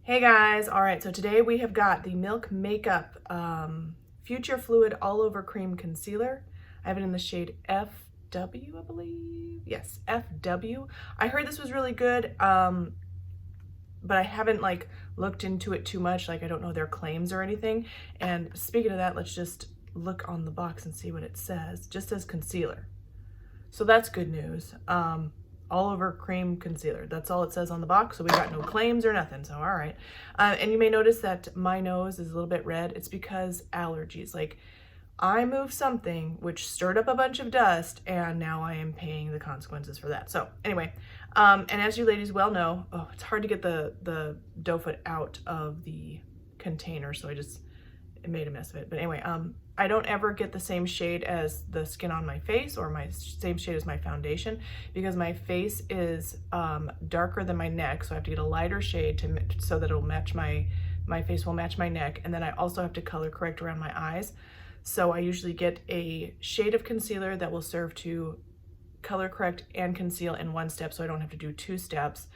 Hey guys, all right, so today we have got the Milk Makeup Future Fluid All Over Cream Concealer. I have it in the shade FW, I believe. Yes, FW. I heard this was really good, but I haven't looked into it too much. I don't know their claims or anything. And speaking of that, let's just look on the box and see what it says. It just says concealer. So that's good news. All over cream concealer. That's all it says on the box. So we got no claims or nothing. So, all right. And you may notice that my nose is a little bit red. It's because allergies. I moved something which stirred up a bunch of dust, and now I am paying the consequences for that. So anyway, and as you ladies well know, it's hard to get the doe foot out of the container. So it made a mess of it. But anyway, I don't ever get the same shade as the skin on my face or my same shade as my foundation because my face is darker than my neck. So I have to get a lighter shade so that it'll match my face will match my neck. And then I also have to color correct around my eyes. So I usually get a shade of concealer that will serve to color correct and conceal in one step so I don't have to do two steps.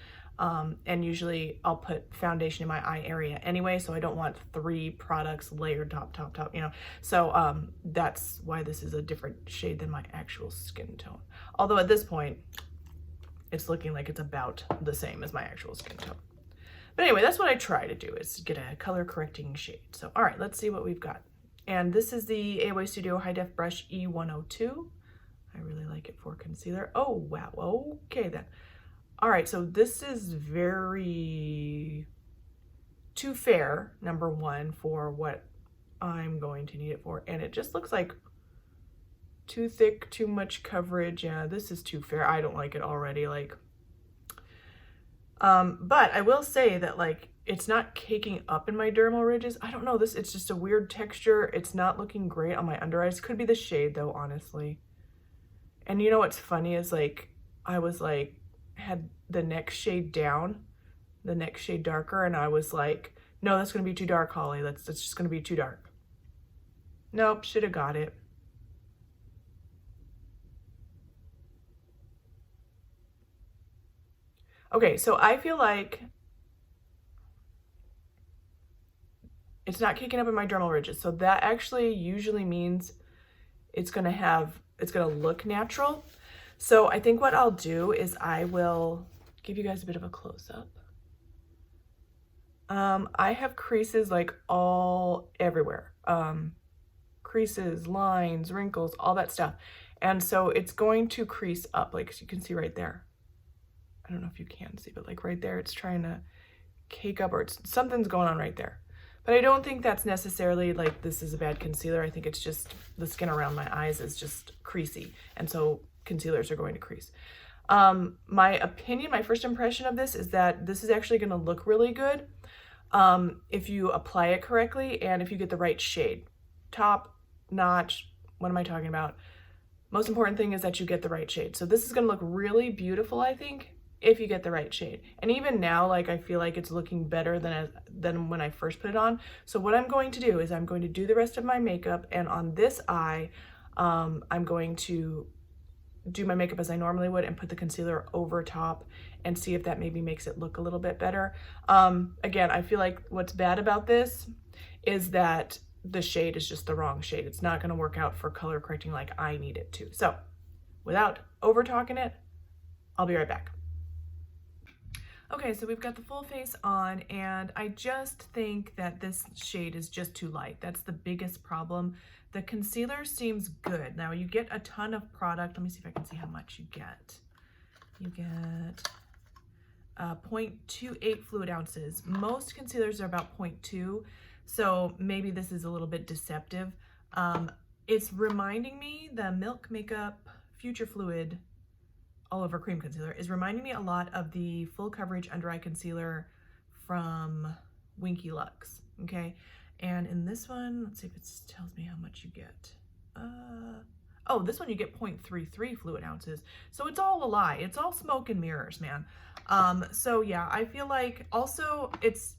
And usually I'll put foundation in my eye area anyway, so I don't want three products layered top, So that's why this is a different shade than my actual skin tone. Although at this point, it's looking like it's about the same as my actual skin tone. But anyway, that's what I try to do, is get a color correcting shade. So, all right, let's see what we've got. And this is the AOA Studio High Def Brush E102. I really like it for concealer. Oh, wow, okay then. All right, so this is very too fair, number one, for what I'm going to need it for. And it just looks like too thick, too much coverage. Yeah, this is too fair. I don't like it already. But I will say that it's not caking up in my dermal ridges. I don't know, it's just a weird texture. It's not looking great on my under eyes. Could be the shade though, honestly. And you know what's funny is I was had the next shade down, the next shade darker, and I was like, no, that's gonna be too dark, Holly. That's just gonna be too dark. Nope, should have got it. Okay, so I feel like it's not kicking up in my dermal ridges. So that actually usually means it's gonna look natural. So I think what I'll do is I will give you guys a bit of a close-up. I have creases all everywhere. Creases, lines, wrinkles, all that stuff. And so it's going to crease up, as you can see right there. I don't know if you can see, but right there, it's trying to cake up, or something's going on right there. But I don't think that's necessarily this is a bad concealer. I think it's just the skin around my eyes is just creasy. And so concealers are going to crease. My first impression of this is that this is actually going to look really good if you apply it correctly and if you get the right shade. Top notch, what am I talking about? Most important thing is that you get the right shade. So this is going to look really beautiful, I think, if you get the right shade. And even now, I feel like it's looking better than when I first put it on. So what I'm going to do is I'm going to do the rest of my makeup, and on this eye, I'm going to do my makeup as I normally would and put the concealer over top and see if that maybe makes it look a little bit better. Again, I feel like what's bad about this is that the shade is just the wrong shade. It's not gonna work out for color correcting like I need it to. So without over talking it, I'll be right back. Okay, so we've got the full face on, and I just think that this shade is just too light. That's the biggest problem. The concealer seems good. Now you get a ton of product. Let me see if I can see how much you get. You get 0.28 fluid ounces. Most concealers are about 0.2, so maybe this is a little bit deceptive. It's reminding me, the Milk Makeup Future Fluid All Over Cream Concealer is reminding me a lot of the full coverage under eye concealer from Winky Lux, okay? And in this one, let's see if it tells me how much you get. Oh, this one you get 0.33 fluid ounces. So it's all a lie. It's all smoke and mirrors, man. So yeah, I feel like also it's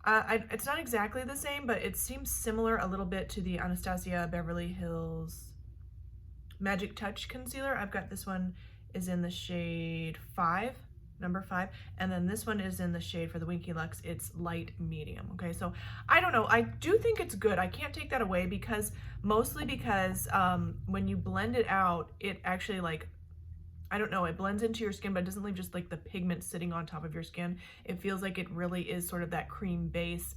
not exactly the same, but it seems similar a little bit to the Anastasia Beverly Hills Magic Touch Concealer. I've got this one is in the shade 5. number 5. And then this one is in the shade for the Winky Lux. It's light medium. Okay, so I don't know. I do think it's good. I can't take that away because mostly because when you blend it out, it actually like, I don't know, it blends into your skin, but it doesn't leave just like the pigment sitting on top of your skin. It feels like it really is sort of that cream base.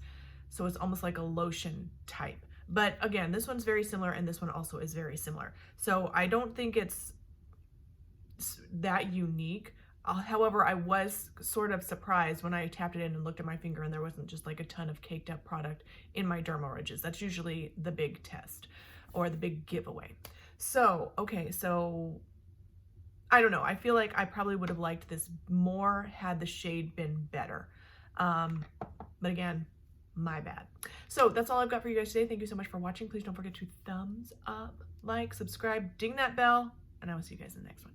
So it's almost like a lotion type. But again, this one's very similar and this one also is very similar. So I don't think it's that unique. However, I was sort of surprised when I tapped it in and looked at my finger and there wasn't just like a ton of caked up product in my dermal ridges. That's usually the big test or the big giveaway. So, okay, so I don't know. I feel like I probably would have liked this more had the shade been better. But again, my bad. So that's all I've got for you guys today. Thank you so much for watching. Please don't forget to thumbs up, like, subscribe, ding that bell, and I will see you guys in the next one.